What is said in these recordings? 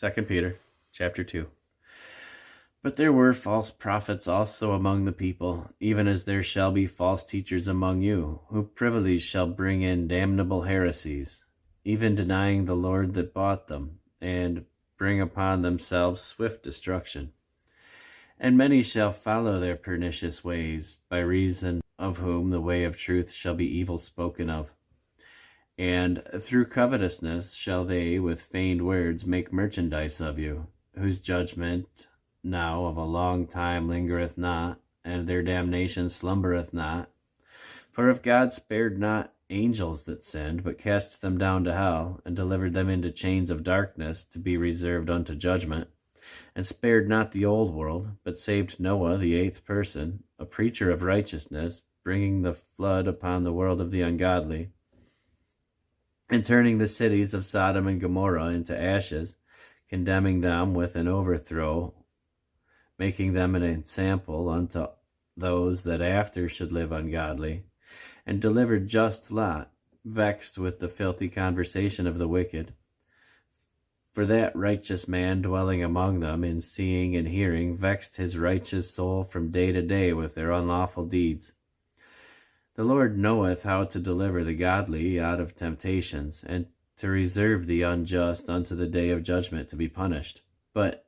2 Peter chapter 2. But there were false prophets also among the people, even as there shall be false teachers among you, who privily shall bring in damnable heresies, even denying the Lord that bought them, and bring upon themselves swift destruction. And many shall follow their pernicious ways, by reason of whom the way of truth shall be evil spoken of. And through covetousness shall they with feigned words make merchandise of you, whose judgment now of a long time lingereth not, and their damnation slumbereth not. For if God spared not angels that sinned, but cast them down to hell, and delivered them into chains of darkness to be reserved unto judgment, and spared not the old world, but saved Noah the eighth person, a preacher of righteousness, bringing the flood upon the world of the ungodly, and turning the cities of Sodom and Gomorrah into ashes, condemning them with an overthrow, making them an ensample unto those that after should live ungodly, and delivered just Lot, vexed with the filthy conversation of the wicked. For that righteous man dwelling among them in seeing and hearing vexed his righteous soul from day to day with their unlawful deeds. The Lord knoweth how to deliver the godly out of temptations, and to reserve the unjust unto the day of judgment to be punished. But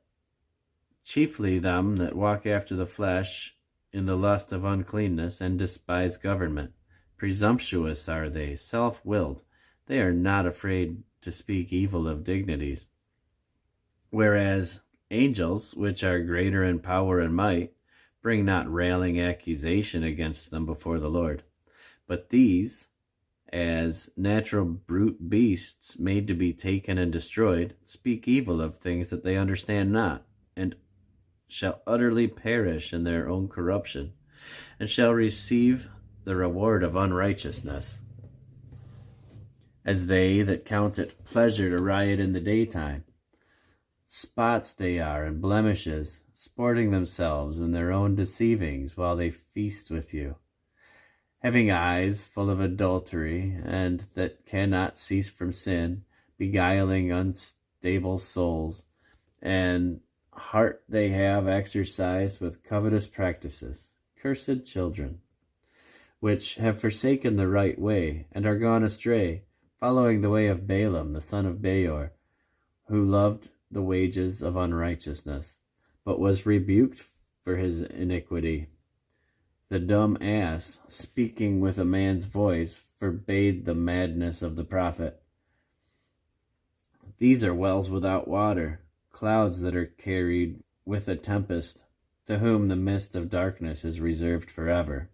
chiefly them that walk after the flesh in the lust of uncleanness and despise government. Presumptuous are they, self-willed. They are not afraid to speak evil of dignities. Whereas angels, which are greater in power and might, bring not railing accusation against them before the Lord. But these, as natural brute beasts made to be taken and destroyed, speak evil of things that they understand not, and shall utterly perish in their own corruption, and shall receive the reward of unrighteousness, as they that count it pleasure to riot in the daytime. Spots they are and blemishes, sporting themselves in their own deceivings while they feast with you, having eyes full of adultery, and that cannot cease from sin, beguiling unstable souls, and heart they have exercised with covetous practices. Cursed children, which have forsaken the right way, and are gone astray, following the way of Balaam the son of Beor, who loved the wages of unrighteousness, but was rebuked for his iniquity. The dumb ass, speaking with a man's voice, forbade the madness of the prophet. These are wells without water, clouds that are carried with a tempest, to whom the mist of darkness is reserved forever.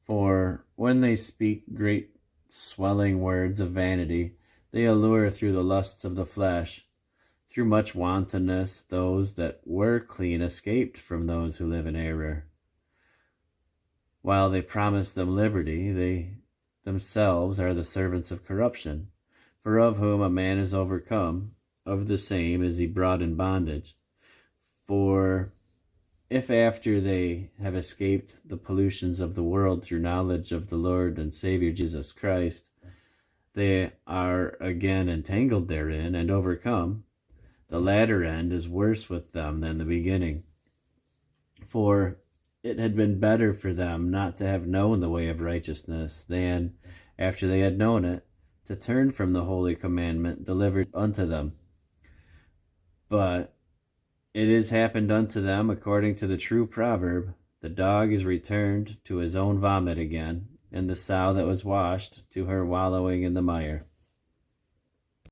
For when they speak great swelling words of vanity, they allure through the lusts of the flesh. Through much wantonness, those that were clean escaped from those who live in error. While they promise them liberty, they themselves are the servants of corruption. For of whom a man is overcome, of the same is he brought in bondage. For if after they have escaped the pollutions of the world through knowledge of the Lord and Savior Jesus Christ, they are again entangled therein and overcome, the latter end is worse with them than the beginning. For it had been better for them not to have known the way of righteousness than, after they had known it, to turn from the holy commandment delivered unto them. But it is happened unto them according to the true proverb, the dog is returned to his own vomit again, and the sow that was washed to her wallowing in the mire.